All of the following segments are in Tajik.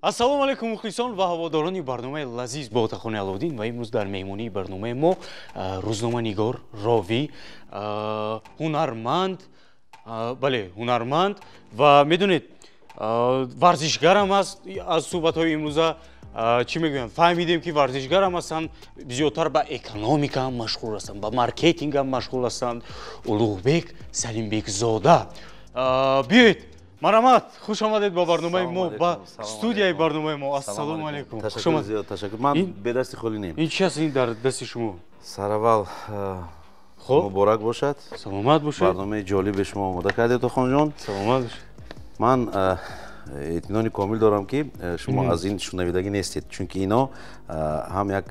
ассалому алайкум мухлисон ва ҳаводорони барномаи лазиз ба отахони Аловдин ва имрӯз дар меҳмонии барномаи мо рӯзноманигор, ровӣ, ҳунарманд, бале, ҳунарманд ва медонед варзишгарам аст. Аз суҳбатҳои имрӯза чӣ мегӯям, фаҳмидем ки варзишгарам ҳастанд, зиёдтар ба экономика ҳам машғул ҳастанд, ба маркетинг ҳам машғул ҳастанд. Улуғбек Салимбекзода. Биёед, марамат, хуш омадед ба барномаи мо, ба студияи барномаи мо. Ассалому алайкум. Ташаккур зиёд, ташаккур. Ман бедасти холӣ нем. Ин чӣ аст ин дар дасти шумо? Сараввал муборак бошад. Саломат бошед. Барномаи ҷолибе шумо омода кардед Охонҷон. Саломат бошед. Ман итминони комил дорам ки шумо аз ин шунавидагӣ нестед, чунки ино ҳам як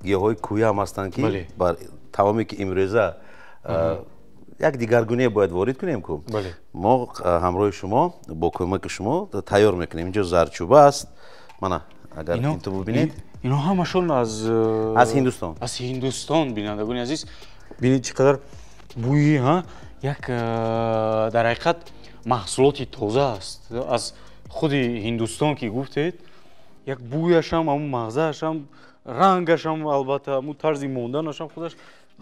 гиёҳҳои кӯя ҳам ҳастанд ки бар тамоме ки имрӯза як дигаргуние бояд ворид кунем ку. Мо ҳамроҳи шумо бо кӯмаки шумо тайёр мекунем. Инҷо зарчӯба аст. Мана агар ин ту бубинед. Ино ҳамашон аз Ҳиндустон. Аз Ҳиндустон, бинандагони азиз. Бинед чӣ қадар бӯи, як дар ҳақиқат маҳсулоти тоза аст. Аз худи Ҳиндустон ки гуфтед, як бӯяшам, ҳамун мағзаашам, рангашам, албатта ҳамун тарзи монданашам худаш.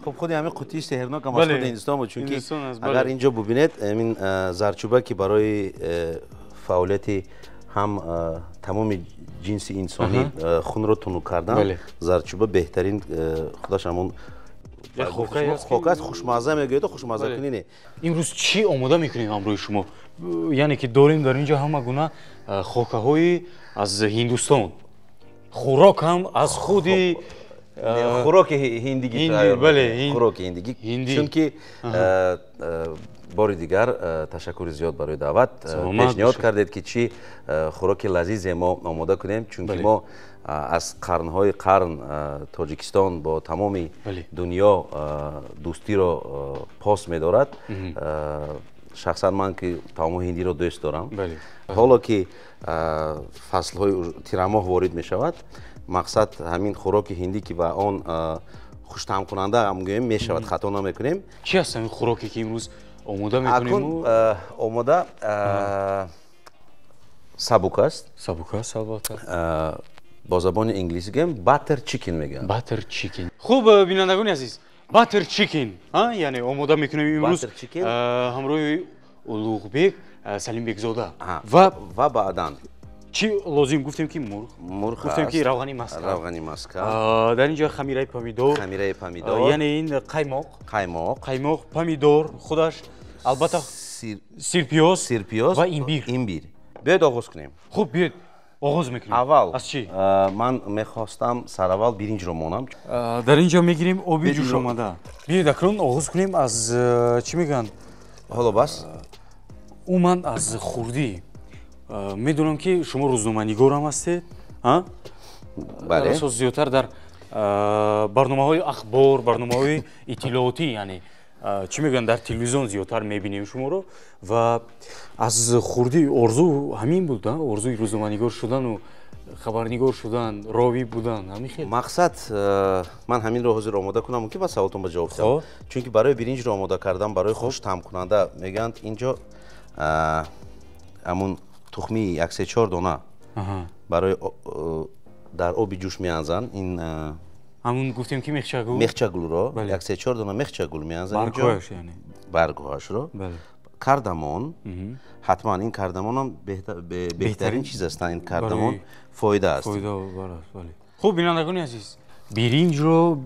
خب خودی همین قوطی سحرناک هم از خود هندوستان بود، چون که اگر اینجا ببینید این زرچوبه که برای فعالیت هم تمام جنس انسانی خون رو تنو کردن، زرچوبه بهترین خودش همون خوک است. خوشمزه میگوید و خوشمزه کنینه. امروز چی آماده میکنیم امروز شما؟ یعنی که داریم در اینجا همه گونه خوکه های از هندوستان، خوراک هم از خودی خوراک هندگی خوراک هندگی، چون که بار دیگر تشکر زیاد برای دعوت. پیشنهاد کردید که چی خوراک لذیذ ما آماده کنیم، چون که ما از قرنهای قرن تاجیکستان با تمام دنیا دوستی را پاس می‌دارد. شخصا من که تمام هندی را دوست دارم. حالا که فصل‌های تیرماه وارد می‌شود، مقصد همین خوراک هندی که با آن خوش طعم کننده هم میگوییم میشود، خطا نمیکنیم. چی هست این خوراکی که امروز آماده میکنیم؟ آماده سبوک است. سبوک است البته. با زبان انگلیسی گیم باتر چیکن میگن. باتر چیکن. خوب بینندگان عزیز، باتر چیکن، یعنی آماده میکنیم امروز همراه улуғбек Салимбекзода و بعداً چی لازم گفتیم که مرغ گفتیم که روغنی مسکر در اینجا خمیره پامیدور یعنی این قایماق پامیدور خودش البته سیرپیاز و ایمبیر. بیاید آغاز کنیم. خوب بیاید آغاز میکنیم. اول از چی؟ من میخواستم سراول برنج رو مانم. در اینجا میگیریم آبی جوش آمده. بیاید اکنون آغاز کنیم از چی میگن؟ حالا بس من از خوردی میدونم که شما روزنامه‌نگار هم هستید، بله. اساس زیادتر در برنامه‌های اخبار، برنامه‌های اطلاعاتی، یعنی چی میگن در تلویزیون زیادتر میبینیم شما رو و از خوردی آرزو همین بود، آرزوی روزنامه‌نگار شدن و خبرنگار شدن، راوی بودن، همین خیلی. مقصد من همین رو حاضر آماده کنم که با سوالتون به جواب بدم، چون که برای برنج رو آماده کردم برای خوش طعم کننده میگن اینجا همون تخمی 1-3-4 دانه برای در آب جوش میانزن. این همون گفتیم که میخچگل رو 1-3-4 دانه میخچگل میانزن اینجا، یعنی برگهاش رو. کردمان، حتما این کردمان هم بهترین چیز است. این کردمان فایده است. خوب بینندگان عزیز، برنج رو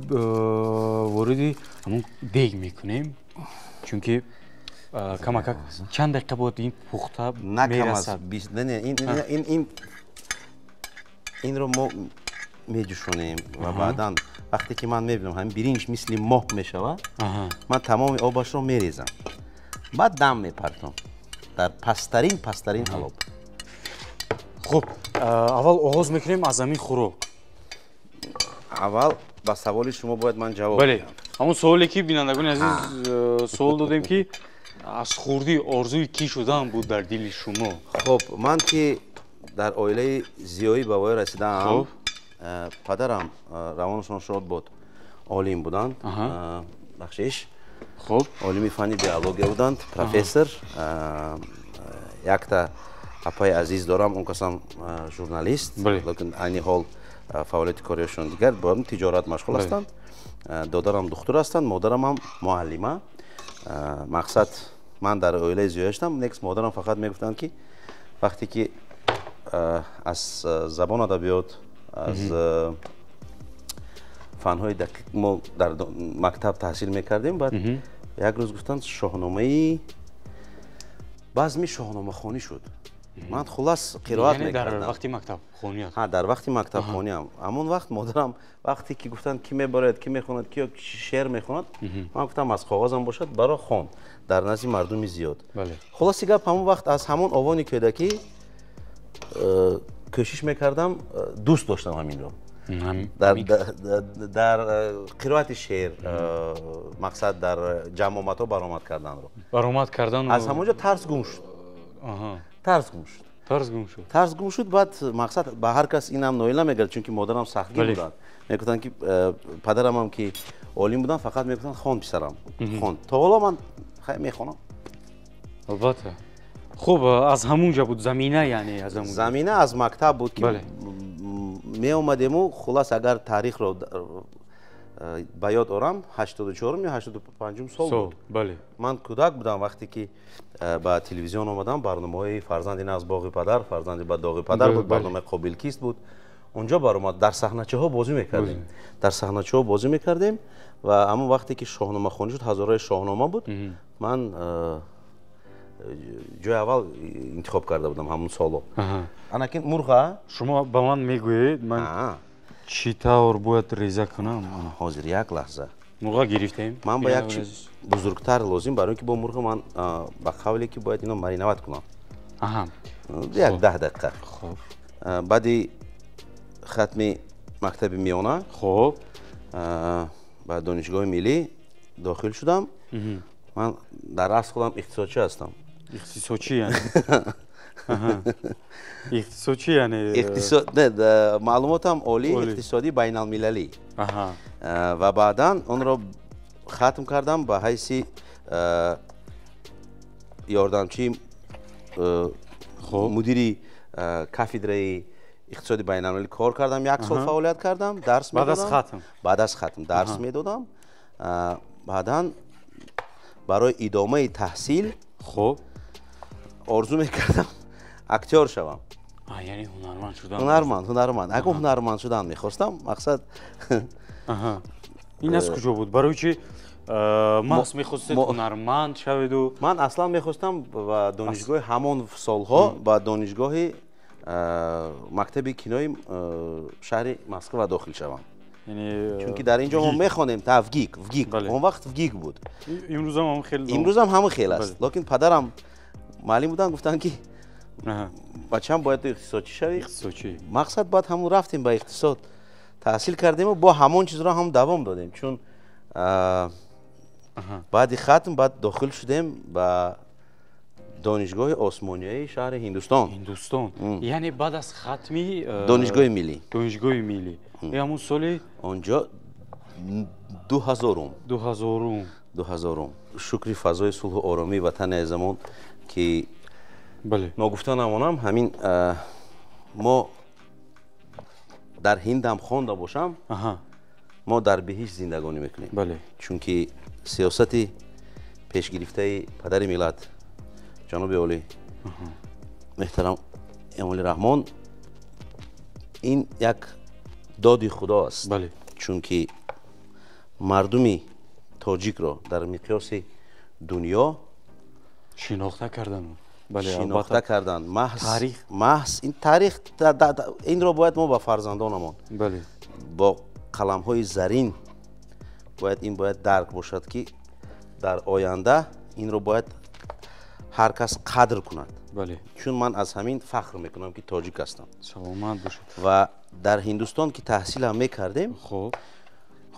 وارد همون دیگ میکنیم، چون که کمک چند دقیقه بعد این پخته میرسد. این رو ما میجوشونیم و بعدا وقتی که من میبینم همین برنج مثل ماه میشود، من تمام آبش رو میریزم، بعد دم میپرتم در پسترین حلاب. خب اول آغاز میکنیم از همین خوراک. اول با سوال شما باید من جواب بدم. همون سوالی که بینندگان عزیز سوال دادیم که از خوردی آرزوی کی شدن بود در دل شما؟ خب من که در عائله زیایی به وای رسیدم، پدرم روانشان شاد بود، عالم بودند، بخشش. خب عالم فنی بیولوژی بودند، پروفسور. یک تا апай азиз дорам, он касам журналист, лекин айни ҳол фаъолияти корияшон дигар бо тиҷорат машғул ҳастанд. Додарам духтур ҳастанд, модарам ҳам муаллима. Мақсад ман дар оилаи зиёда шудам, некс модарам фақат мегуфтанд ки вақте ки аз забон адабиёт, аз фанҳои дақиқ мо дар мактаб таҳсил мекардем, баъд як рӯз гуфтанд шоҳномаи базми шоҳномахонӣ шуд. Ман хулас қироат мекардам. дар вақти мактабхониям? Ҳа, дар вақти мактабхониям. Ҳамон вақт модарам вақте ки гуфтанд ки мебарояд, ки мехонад, ки шеър мехонад, ман гуфтам аз коғозам бошад, баро хон дар назди мардуми зиёд. Хулоси гап ҳамон вақт аз ҳамон овони кӯдакӣ кӯшиш мекардам, дӯст доштам ҳаминро. дар қироати шеър, мақсад дар ҷамъоматҳо баромад карданро. Баромад кардан аз ҳамон ҷо тарс гум шуд. Тарс гум шуд, баъд мақсад ба ҳар кас инам ноил намегард, чунки модарам сахтгин буданд. Мегуфтанд ки падарамам ки олим буданд, фақат мегуфтанд хон писарам, хон. То ҳоло ман хай мехонам. албатта. хуб, аз ҳамун ҷо буд замина, яъне аз ҳамун замина аз мактаб буд ки меомадему. Хулас агар таърихро ба ёд орам, 84 ё 85 сол буд. Ман кӯдак будам вақте ки ба телевизион омадам, барномаҳои фарзанди нағз боғи падар, фарзанди ба доғи падар буд, барномаи қобилкист буд. онҷо баромад, дар саҳначаҳо бозӣ мекардем. Дар саҳначаҳо бозӣ мекардем ва ҳамон вақте ки шоҳномахонӣ шуд, ҳазораи шоҳнома буд, ман ҷои аввал интихоб карда будам ҳамон соло. Анакин мурға шумо ба ман мегӯед, ман чӣ тавр бояд реза кунам? ҳозир як лаҳза. мурға гирифтем. Ман ба як чи бузургтар лозим, барои ки бо мурға ман ба қавле ки бояд ино мариноват кунам. як 10 дақиқа. баъди хатми мактаби миёна ба донишгоҳи миллӣ дохил шудам. ман дар асл худам иқтисодчӣ ҳастам. иқтисодчӣ яъне? иқтисодчӣ яъне? маълумотам олии иқтисодии байналмилалӣ. ва баъдан онро хатм кардам ба ҳайси ёрдамчии мудири кафедраи иқтисоди байналмилалӣ кор кардам. як сол фаъолият кардам, дарс медодам. баъд аз хатм дарс медодам. баъдан барои идомаи таҳсил орзу мекардам актёр шавам. яъне ҳунарманд шудан? ҳунарманд. агар ҳунарманд шудан мехостам, мақсад ин аз куҷо буд? барои чи маҳз мехостед ҳунарманд шаведу? ман аслан мехостам ба донишгоҳи ҳамон солҳо, ба донишгоҳи мактаби кинои шаҳри Москва дохил шавам. чунки дар ин ҷо мо мехонем вгик. он вақт вгик буд. имрӯзам ҳамон хел аст. лекин падарам муаллим буданд, гуфтанд ки бачаам бояд ту иқтисодчӣ шавӣ. мақсад баъд ҳамон рафтем ба иқтисод, таҳсил кардему, бо ҳамон чизро ҳам давом додем. чун баъди хатм баъд дохил шудем ба донишгоҳи осмониёи шаҳри Ҳиндустон. яъне баъд аз хатми донишгоҳи миллӣ. ҳамун соли онҷо 2000 шукри фазои сулҳу оромии ватани азизамон ки ногуфта намонам, ҳамин мо дар ҳиндам хонда бошам, мо дар беҳишт зиндагонӣ мекунем. чунки сиёсати пешгирифтаи падари миллат ҷаноби олӣ меҳтарам эмоли раҳмон, ин як доди худо аст. чунки мардуми тоҷикро дар миқёси дунё шинохта кардан. маҳз ин таърих, инро бояд мо ба фарзандонамон бо қаламҳои зарин бояд дарк бошад ки дар оянда инро бояд ҳар кас қадр кунад. чун ман аз ҳамин фахр мекунам ки тоҷик ҳастам. ва дар Ҳиндустон ки таҳсилам мекардем,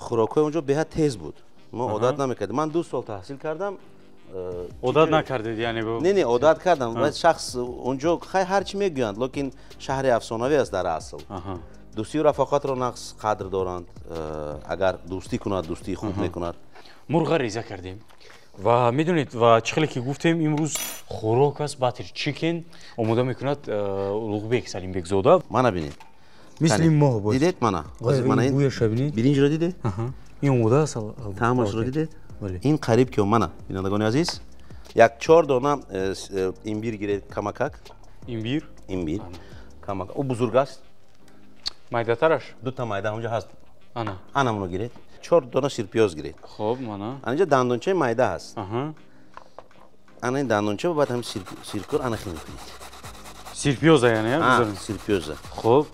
хӯрокҳои онҷо беҳад тез буд. мо одат намекардем. ман 2 сол таҳсил кардам. одат накардед? яъне не одат кардам. шахс онҷо ҳарчи мегӯянд, лекин шаҳри афсонавӣ аст дар асл. дӯстию рафоқатро нағз қадр доранд. агар дӯстӣ кунад, дӯстии хуб мекунад. мурға реза кардем? و میدونید و چه که گفتیم امروز خوراک است باتر چیکن آماده میکند لوغبک سلیم بک زاده منو ببینید مثل ما بود دیدید منو این بویش ببینید برنج رو دیدید این آماده است طعمش رو دیدید این قریب که منو بینندگان عزیز یک 4 دانه ایمبیر گیرید کماکک ایمبیر کماکک او بزرگ است مایده ترش دو تا مایده اونجا هست انا منو گیرید 4 دانه شیرپیاز گیرید خب مانا اینجا دندونچه مایده هست انا این دندونچه بعد هم سیرکور انا خیلی کنید سیرپیوزه یعنی بذاریم سیرپیوزه خب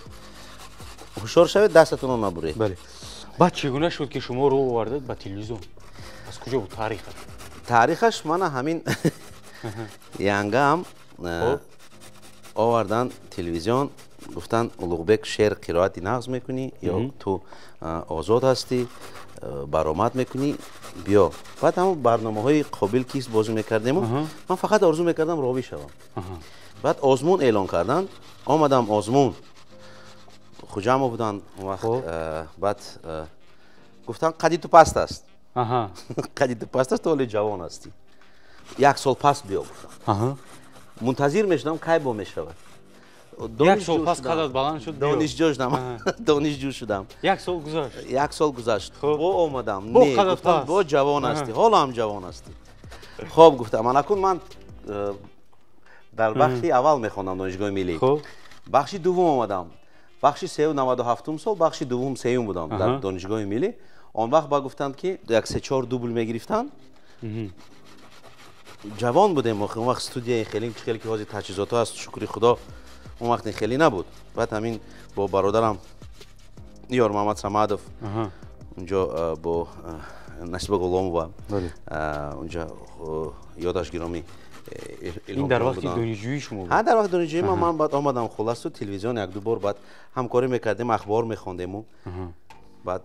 هوشیار شوید دستتون رو نبرید بله بعد چگونه شد که شما رو آوردید به تلویزیون از کجا بود تاریخش من همین ینگم آوردن تلویزیون گفتن اولوغبک شعر قرائتی نغز میکنی یا تو آزاد هستی برآمد میکنی بیا بعد هم برنامه های قابل کیست بازی میکردیم من فقط آرزو میکردم راوی شوم بعد آزمون اعلان کردن آمدم آزمون خجم بودن وقت بعد گفتن قدی تو پست است قدی تو پست است تو ولی جوان هستی 1 سال پس بیا گفتم منتظر میشدم کی با میشود 1 سال پس قدرت بلند شد دانشجو شدم 1 سال گذشت 1 سال گذشت با آمدم نه گفتم با جوان هستی حالا هم جوان هستی خب گفتم من اکنون من در بخشی اول میخوندم دانشگاه ملی بخشی دوم آمدم بخشی 97 سال بخشی دوم سوم بودم در دانشگاه ملی آن وقت با گفتند که 1-3-4 دوبل میگرفتن جوان بودیم اون وقت استودیو خیلی که حاضر تجهیزات هست شکر خدا اون وقت خیلی نبود بعد همین با برادرم یار محمد سمادов اونجا با نصیب غلامو اونجا یادش گرامی این در وقت دانشجویی شما بود؟ ها در وقت دانشجویی من بعد آمدم خلاص تو تلویزیون 1-2 بار بعد همکاری میکردیم اخبار میخوندیم بعد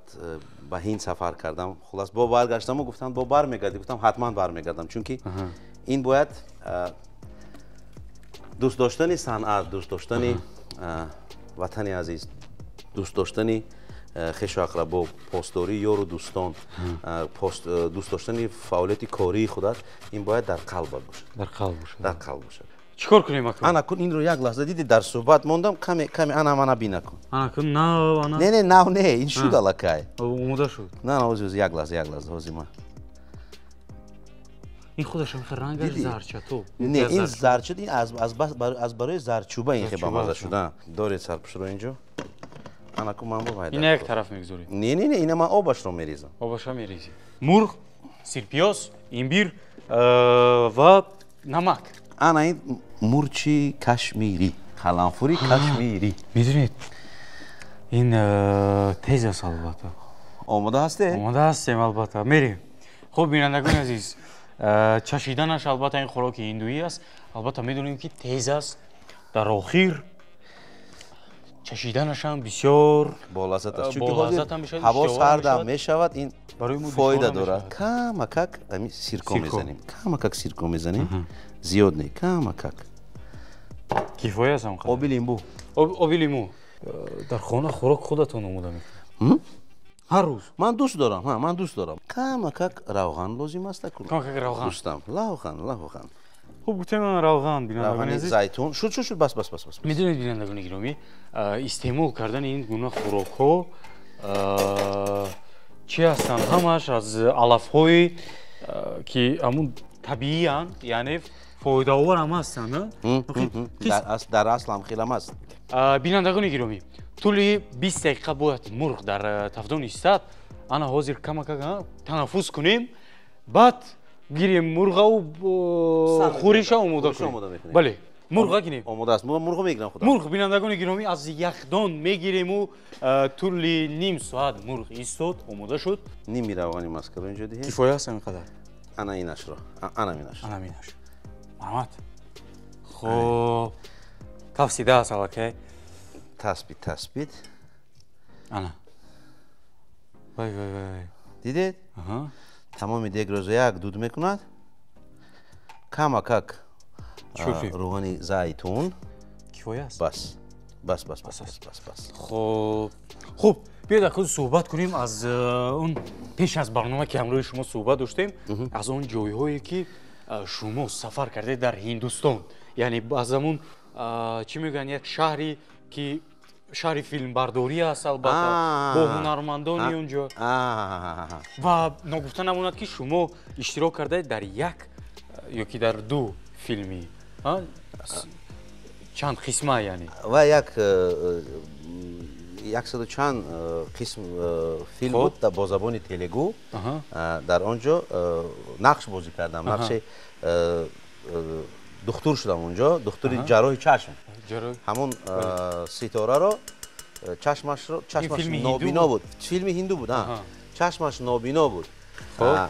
با هند سفر کردم خلاص با برگشتم و گفتن با برمیگردی گفتم حتما برمیگردم چون که این باید دوست داشتنی صنعت دوست داشتنی وطن عزیز دوست داشتنی خویش و اقربا پاسداری یار و دوستان دوست داشتنی فعالیت کاری خودت این باید در قلب باشه در قلب باشه چیکار کنیم اکنون انا کن این رو یک لحظه دیدی در صحبت موندم کمی انا بی نکن انا کن نه نه این شد الکی اومده شد نه اوز یک لحظه هازی ما این خودش هم رنگش زرچه تو نه این زرچه این از برای زرچوبه این خیلی مزه شده داره سرپوش رو اینجا انا کن من باید این یک طرف میگذاری نه این من آبش رو میریزم آبش رو میریزی مرغ سیرپیاز ایمبیر و نمک انا این مرچی کشمیری قلنفوری کشمیری میدونید این تیز است البته آماده هستیم البته میریم خب بینندگان عزیز چشیدنش البته این خوراک هندویی است البته میدونیم که تیز است در آخر چشیدنش هم بسیار با لذت است چون که هوا سرد میشود این فایده دارد کمک همین سیرکو میزنیم سیرکو میزنیم زیاد نه کمک کیفایه است هم آب لیمو در خانه خوراک خودتون آماده میکنید هر روز من دوست دارم کمک روغن لازم است کمک روغن دوستم روغن خوب گفتم من روغن بینندگان عزیز زیتون شد بس میدونید بینندگان گرامی استعمال کردن این گونه خوراک ها چی هستند همش از علف های که همون طبیعی اند یعنی فایده آور هم هستند در اصل هم خیلی است بینندگان گرامی طول 20 دقیقه باید مرغ در تفدان ایستاد انا حاضر کمک تنفس کنیم بعد گیریم مرغ و خوریش آماده کنیم بله مرغ گیریم آماده است مرغ میگیرم خدا مرغ بینندگان گرامی از یخدان میگیریم و طول نیم ساعت مرغ ایستاد آماده شد نیمی روغنی مسکر اینجا دیگه کفایه است اینقدر انا اینش محمد خب تفسیده است اوکی تثبیت انا وای دیدید تمام دیگ رو یک دود میکند کمک روغن زیتون کفایه است بس бас хуб биёед як рӯз суҳбат кунем аз он пеш аз барнома ки ҳамроҳи шумо суҳбат доштем аз он ҷойҳое ки шумо сафар кардед дар Ҳиндустон яъне аз амун чӣ мегӯянд як шаҳре ки шаҳри филмбардорӣ аст албатта бо ҳунармандони он ҷо ва ногуфта намонад ки шумо иштирок кардаед дар як ё ки дар ду филми чанд қисма яъне ва як саду чанд қисм филм буд бо забони телегу дар он ҷо нақш бозӣ кардам нақши духтур шудам он ҷо духтури ҷарроҳи чашм ҳамон ситораро чашмаш нобино буд филми ҳинду буд чашмаш нобино буд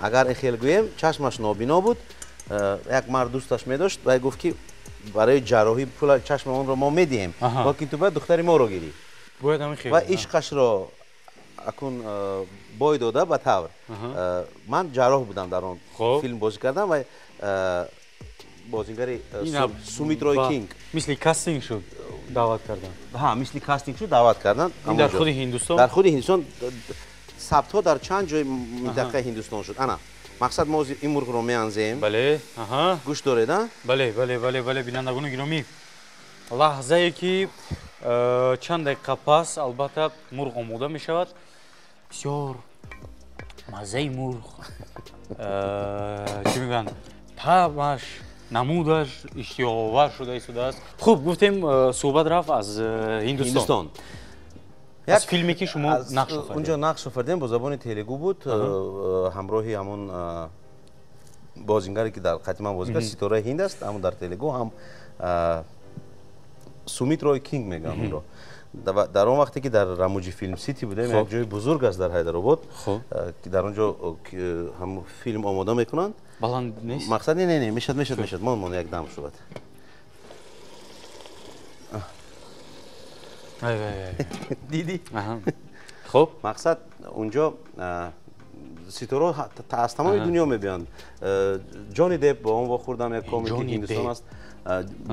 агар эхел гӯем чашмаш нобино буд як мард дӯсташ медошт вай гуфт ки барои ҷарроҳӣ пула чашми онро мо медиҳем локин ту бояд духтари моро гирӣ ва ишқашро акун бой дода ба тавр ман ҷарроҳ будам дар он филм бозӣ кардам ва бозигари Сумит Рой Кинг мисли кастинг шуд даъват кардан мисли кастинг шуд даъват кардан дар худи Ҳиндустон дар худи Ҳиндустон сабтҳо дар чанд ҷои минтақаи Ҳиндустон шуд ана мақсад мо ин мурғро меанзем гӯш доред бале бинандагони гиромӣ лаҳзае ки чанд дақиқа пас албатта мурғ омода мешавад бисёр маззаи мурғ чӣ мегӯянд таъмаш намудаш иштиёқовар шуда истодааст хуб гуфтем суҳбат рафт аз Ҳиндустон аз филме ки шумо нақш офардем унҷо нақш офардем бо забони телегу буд ҳамроҳи ҳамон бозингаре ки дар қатъи ман бозӣ кард ситораи ҳинд аст ҳамон дар телегу ҳам Сумит Рой Кинг мегӯям онро дар он вақте ки дар Рамуҷи филм сити будем як ҷои бузург аст дар Ҳайдаробод ки дар он ҷо филм омода мекунанд баланд нест мақсад не мешад мон як дам шуд диди хуб мақсад унҷо ситораҳо аз тамоми дунё мебиёнд ҷони Деп бо он вохӯрдам як комики Ҳиндустон аст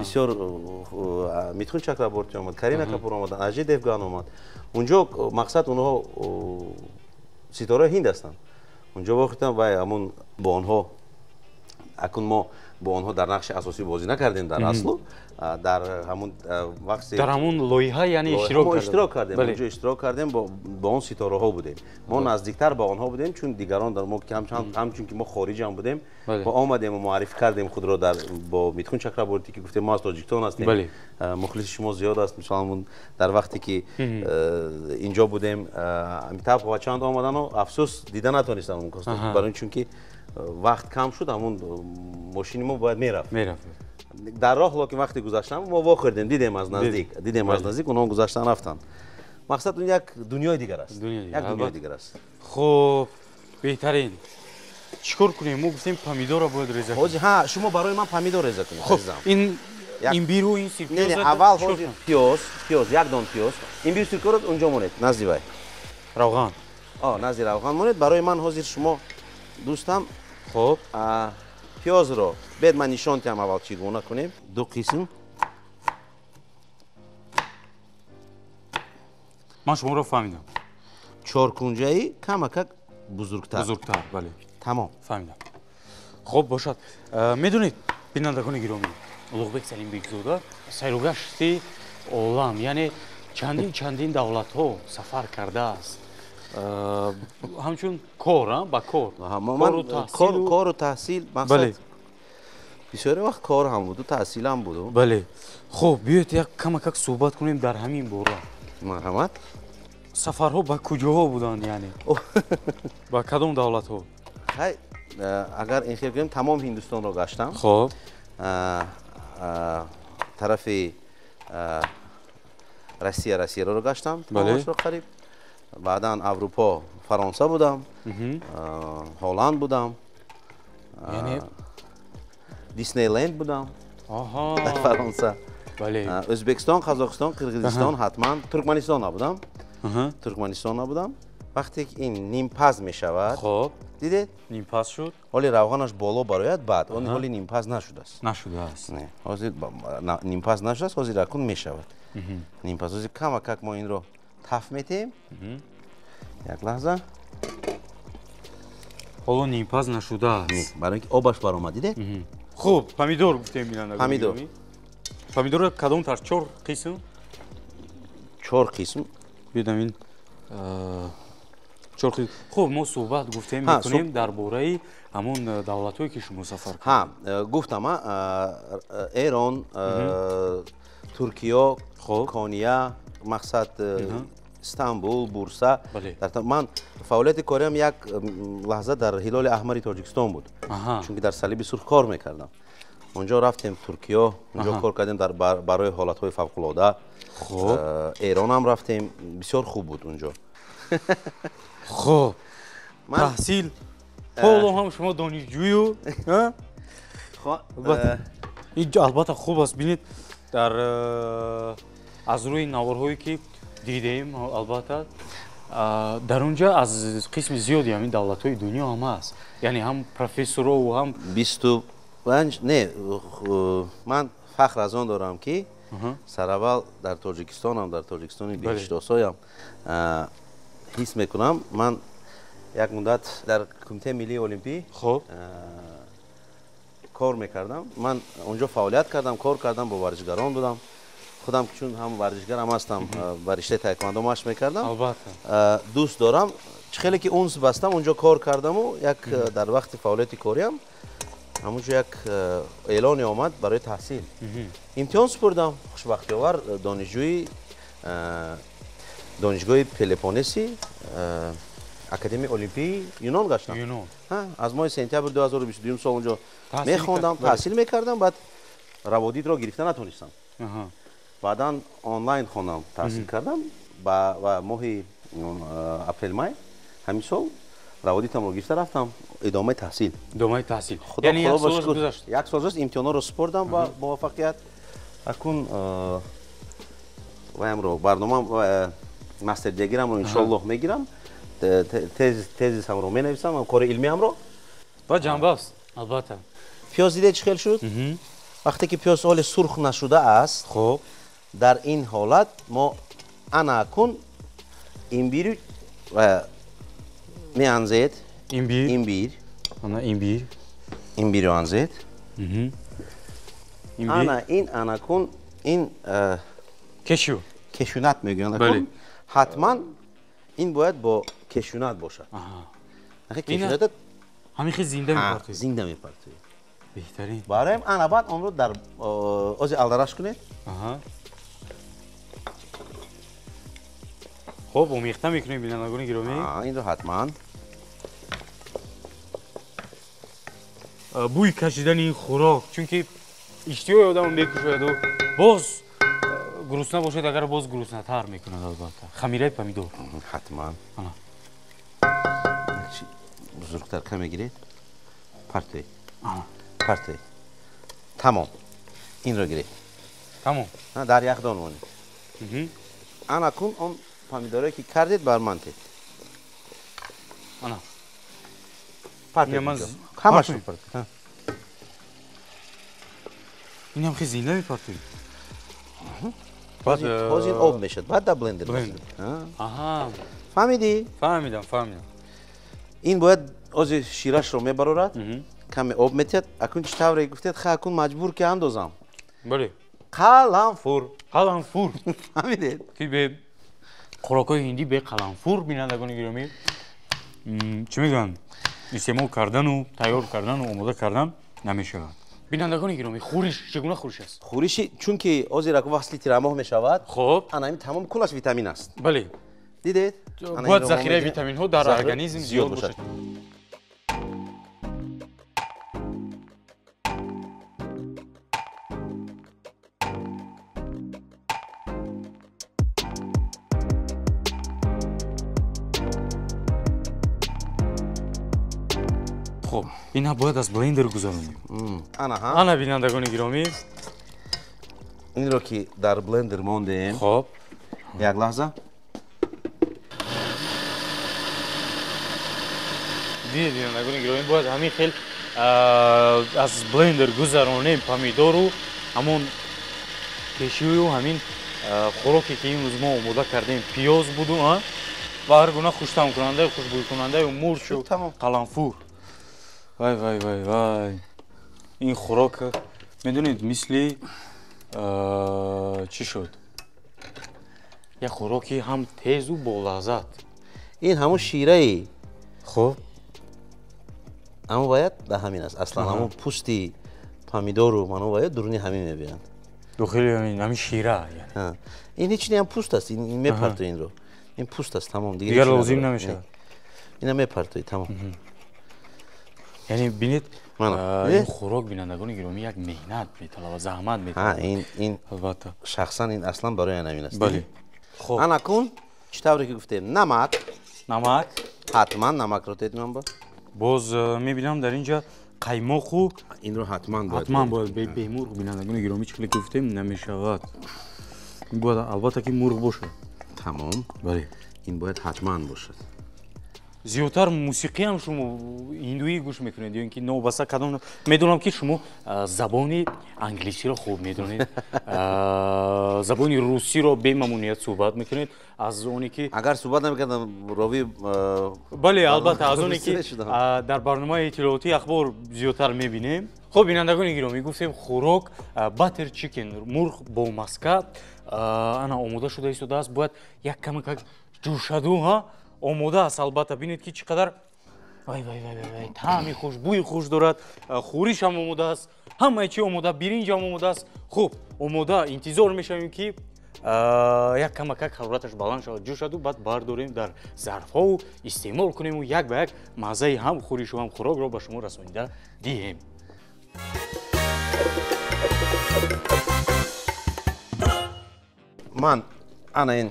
бисёр Митхун Чакраборти омад Карина Капур омад Ажей Девган омад унҷо мақсад онҳо ситораи ҳинд ҳастанд унҷо вохӯрдам вай ҳамон бо онҳо акун мо бо онҳо дар нақши асосӣ бозӣ накардем дар аслу дар ҳамун вақте дар ҳамун лоиҳа яъне иштирок кардем онҷо иштирок кардем бо он ситораҳо будем мо наздиктар ба онҳо будем чун дигарон дар мо ҳамчун ки мо хориҷам будем мо омадем ва муаррифӣ кардем худро бо Митхун Чакраборти ки гуфтем мо аз Тоҷикистон ҳастем мухлиси шумо зиёд аст мисалан дар вақте ки инҷо будем Амитаб Баччан омадану афсӯс дида натонистам барои чунки вақт кам шуд ҳамун мошини мо бояд мерафт дар роҳ локин вақте гузаштам мо вохӯрдем дидем аз наздик онҳо гузаштан рафтанд мақсад он як дунёи дигар аст як дунёи дигар аст хуб беҳтарин чӣ кор кунем мо гуфтем помидорро бояд реза ҳозир шумо барои ман помидор реза кунед ин имбиру ин сирпиёз аввал ҳозир пиёз як дон пиёз имбиру сиркаро унҷо монед назди вай равған назди равған монед барои ман ҳозир шумо дӯстам хуб пиёзро бед ман нишон диҳам аввал чӣ гуна кунем ду қисм ман шуморо фаҳмидам чоркунҷаи камакак бузургтар бале тамом фаҳмидам хуб бошад медонед бинандагони гиромӣ Улуғбек Салимбекзода сайругашти олам яъне чандин давлатҳо сафар кардааст ҳамчун кор ба кору таҳсил мақсад бисёре вақт кор ҳам буду таҳсилам буду бале хуб биёед як камакак суҳбат кунем дар ҳамин бора марҳамат сафарҳо ба куҷоҳо буданд яъне ба кадом давлатҳо агар ин хел гӯем тамом Ҳиндустонро гаштам хуб тарафи Россияро гаштам тамомашро қариб баъдан Аврупо Фаронса будам Ҳолланд будам Диснейленд будам дар Фаронса Ӯзбекистон Қазоқистон Қирғизистон ҳатман Туркманистон набудам вақте ки ин нимпаз мешавад дидед нимпаз шуд ҳоли равғанаш боло барояд баъд он ҳоли нимпаз нашудааст ҳозир нимпаз нашудааст ҳозир акун мешавад نیمپزوزی کمک ما این رو تف میتیم. یک لحظه. حالا نیمپز نشده است. برای اینکه آبش برآمد دیدید؟ خب پامیدور گفتیم بینندگان پامیدور. گرامی. پامیدور کدام طرز 4 قسم؟ 4 قسم. بیدم این 4 قسم. خب ما صحبت گفتیم میکنیم درباره همون دولت‌هایی که شما سفر کردید. گفتم ایران، ترکیه، کنیا، مقصد استانبول، بورسا. من فعالیت کاریم یک لحظه در هلال احمر تاجیکستان بود. چون که در صلیب سرخ کار میکردم. اونجا رفتیم ترکیه، اونجا کار کردیم برای حالت‌های فوق‌العاده. ایران هم رفتیم، بسیار خوب بود اونجا. خب تحصیل حالا هم شما دانشجویی اینجا البته خوب است ببینید در از روی نوارهایی که دیدیم البته در اونجا از قسم زیادی همین دولت‌های دنیا هم هست یعنی هم پروفسورها و هم 25 نه من فخر از آن دارم که سراول در تاجیکستان هم در تاجیکستان بیشتاسای هم حس میکنم من یک مدت در کمیته ملی المپی کار میکردم من اونجا فعالیت کردم کار کردم با ورزشگران بودم خودم چون هم ورزشگرم هستم و رشته تایکواندو مشق میکردم دوست دارم خیلی که اونس بستم اونجا کار کردم و یک در وقت فعالیت کاریم همونجا یک اعلان آمد برای تحصیل امتحان سپردم خوشبختی آور دانشگاه پلپونسی اکادمی المپی یونان گشتم از ماه سپتامبر 2022 سال اونجا میخوندم تحصیل میکردم بعد روادید را گرفته نتونستم بعدا آنلاین خوندم تحصیل کردم و ماه اپریل مای همین سال روادیدم رو گرفته رفتم ادامه تحصیل یعنی یک سال گذشت یک سال گذشت امتحانا رو سپردم با موفقیت اکنون و امرو برنامه مستر دیگرم رو انشالله میگیرم تزیس هم رو می نویسم کار علمی هم رو با جنبه است البته پیاز دیده چه خیل شد وقتی که پیاز حال سرخ نشده است خب در این حالت ما انا کن ایمبیر و می انزید ایمبیر رو انزید انا کن این کشونت میگن حتما این باید با کشونت باشه کشونت همین خیلی زنده میپرتوی زنده میپرتوی بهترین برایم انا بعد اون رو در آز الدرش کنید خب امیخته میکنیم بینندگان گرامی این رو حتما بوی کشیدن این خوراک چون که اشتیای آدم میکشد و باز گرسنه باشد اگر باز گرسنه تر میکند البته خمیره پامیدور حتما بزرگتر کمی گیرید پرتی تمام این رو گیرید تمام در یخدان مونید انا کن اون پامیدوره که کردید بر من تید پرتی همش رو پرتی این هم خیلی زنده میپرتوی باز این آب میشد بعد در بلندر فهمیدی؟ فهمیدم این باید از شیرش رو میبرورد کمی آب میتید اکنون چه طوری گفتید خواهد کن مجبور که اندازم بله قلنفور فهمیدید که به خوراکای هندی به قلنفور بینندگان گرامی چی میگن استعمال کردن و تیار کردن و آماده کردن نمیشه بینندگان گرامی خورش چگونه خورش است خورشی چون که آزی را که وصلی تیرماه میشود خب انا این تمام کلش ویتامین است بله دیدید باید ذخیره ویتامین ها در ارگانیسم زیاد باشد خب اینا باید از بلندر گذارونیم انا بینندگان گرامی این رو که در بلندر موندیم خب یک لحظه دیدید بینندگان گرامی باید همین خیلی از بلندر گذارونیم پامیدور و همون کشوی و همین خوراکی که امروز ما آماده کردیم پیاز بود و هر گونه خوش‌طعم کننده خوشبو کننده و مرچ و قرنفل. وای وای وای وای این خوراک میدونید مثل چی شد؟ یک خوراکی هم تیز و با لذت. این همون شیره ای. خب اما باید به همین است. اصلا همون پوستی پامیدور رو منو باید درونی همین میبینن. داخل همین شیره یعنی. این هیچ هم پوست است. این میپرتو این رو. این پوست است تمام دیگه لازم نمیشه. اینا میپرتوی تمام. یعنی ببینید این خوراک بینندگان گرامی یک مهنت میطلبه و زحمت میطلبه. این البته شخصا این اصلا برای همین است. بله. خب انا کن چطوری که گفتیم نمک حتما نمک رو تدمن با باز میبینم در اینجا قیماق و این رو حتما باید به مرغ بینندگان گرامی چه گفتیم نمیشود. این باید البته که مرغ باشه. تمام. بله. این باید حتما باشد. زیادتر موسیقی هم شما هندویی گوش میکنید یا اینکه نوبسته کدام میدونم که شما زبان انگلیسی رو خوب میدونید زبان روسی رو به ممنوعیت صحبت میکنید از اونی که اگر صحبت نمیکردم راوی بله البته از اونی که در برنامه اطلاعاتی اخبار زیادتر میبینیم. خب بینندگان گرامی گفتیم خوراک باتر چیکن مرغ با مسکه انا آماده شده است باید یک کمی جوشیده ها آماده است. البته ببینید که چقدر وای وای وای وای طعمی خوش بوی خوش دارد. خوریش هم آماده است. همه چی آماده، برنج هم آماده است. خوب آماده انتظار میشویم که یک کمک حرارتش بلند شود جوشد و بعد برداریم در ظرف ها و استعمال کنیم و یک به یک مزه هم خوریش و هم خوراک را به شما رسانیده دهیم. من انا این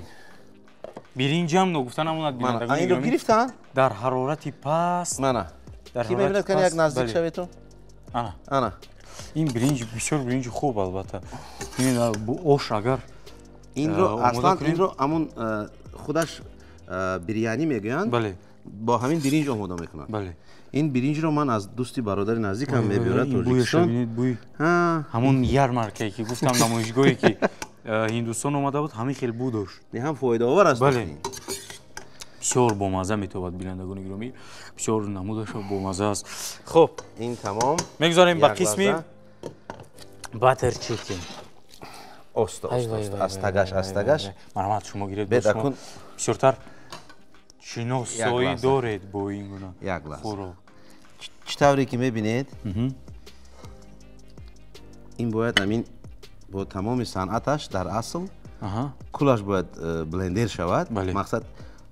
برنج هم نگفتن هموند بینندگان این رو گرفتن در حرارت پست. کی میبیند که یک نزدیک شوی تو؟ انا این برنج بسیار برنج خوب البته. این با آش اگر این رو اصلا این رو همون خودش بریانی میگویند. بله. با همین برنج آماده میکنن. بله. این برنج رو من از دوستی برادر نزدیکم میبرد تاجیکستان. بوی همون یارمارکی که گفتم نمایشگاهی که هندوستان اومده بود همین خیلی بو داشت. نه هم فایده آور است. بله. بسیار با مزه میتواند بینندگان گرامی بسیار نمودش با مزه است. خب این تمام میگذاریم به قسم باتر چیکن. استگاش مرحمت شما گیرید با شما بسیارتر شناسایی دارید با این گونه خوراک. چطوری که میبینید این باید همین با تمام صنعتش در اصل کلش باید بلندر شود. مقصد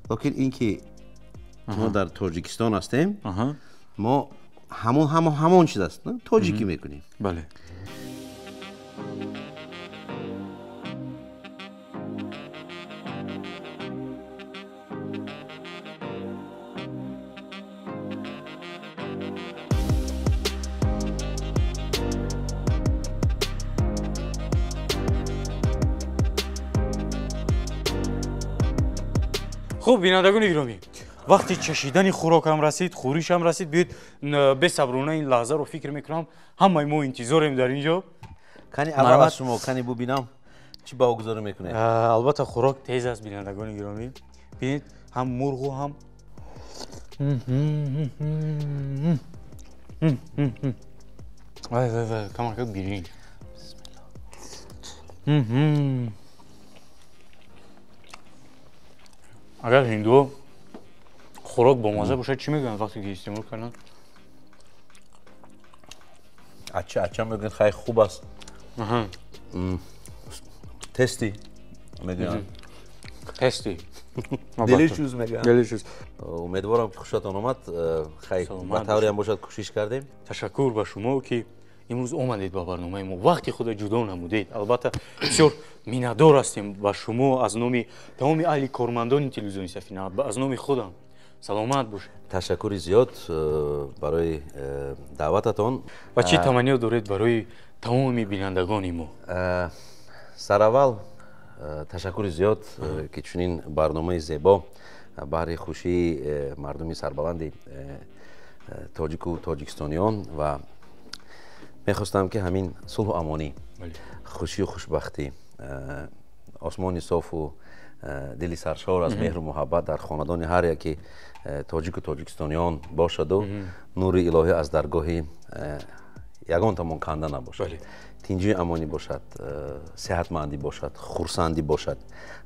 لیکن این که ما در تاجیکستان هستیم ما همون چیز است تاجیکی میکنیم. بله. خب بینندگان گرامی وقتی چشیدن خوراک هم رسید خوریش هم رسید بیاید بصبرانه این لحظه رو فکر میکنم همه ما انتظاریم در اینجا. کنی اول از شما کنی ببینم چی باگذاری میکنه. البته خوراک تیز است بینندگان گرامی. ببینید هم مرغ و هم وای وای وای کاملا برنج. اگر هندو خوراک با مزه باشه چی میگن وقتی که استعمال کنن؟ اچه میگن خیلی خوب است. تستی میگن. تستی. دلیشوس میگن. دلیشوس. امیدوارم که خوشتون اومد. خیلی با طوری هم باشد کوشش کردیم. تشکر به شما که امروز اومدید با برنامه ما وقتی خود جدا نمودید. البته بسیار میندار هستیم با شما از نام تمام اهل کارمندان تلویزیون سفینه از نام خودم سلامت باشه. تشکر زیاد برای دعوتتون. و چی تمنی دارید برای تمام بینندگان ما؟ سر اول تشکر زیاد که چنین برنامه زیبا برای خوشی مردمی سربلند تاجیک و تاجیکستانیان و میخواستم که همین صلح و امانی خوشی و خوشبختی осмони софу дили саршор аз меҳру муҳаббат дар хонадони ҳар яки тоҷику тоҷикистониён бошаду нури илоҳӣ аз даргоҳи ягон тамон канда набошад тинҷии амонӣ бошад сеҳатмандӣ бошад хурсандӣ бошад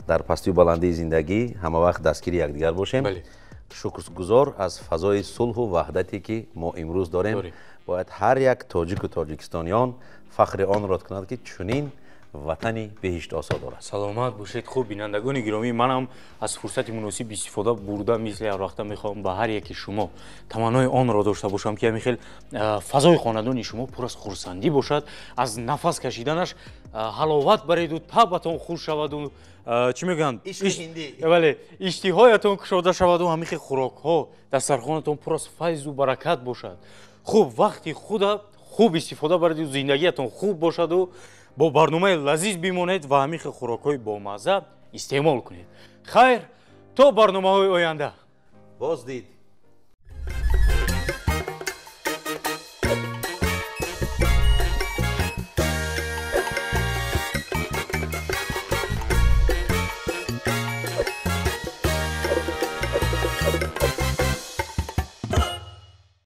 дар пастию баландии зиндагӣ ҳамавақт дастгири якдигар бошем шукргузор аз фазои сулҳу ваҳдате ки мо имрӯз дорем бояд ҳар як тоҷику тоҷикистониён фахри онро кунад ки чунин ватани беҳиштосо дорад. Саломат бошед. Хуб бинандагони гиромӣ, манам аз фурсати муносиб истифода бурда мисли ҳар вақта мехоҳам ба ҳар яки шумо таманнои онро дошта бошам ки ҳамин хел фазои хонадони шумо пур аз хурсандӣ бошад, аз нафас кашиданаш ҳаловат бареду табатон хуш шаваду чӣ мегӯянд иштиҳоятон кушода шаваду ҳамин хел хӯрокҳо дастархонатон пур аз файзу баракат бошад. хуб вақти худа хуб истифода бареду зиндагиятон хуб бошаду бо барномаи лазиз бимонед ва ҳамин хел хӯрокҳои бомазза истеъмол кунед. Хайр, то барномаҳои оянда. Боздид.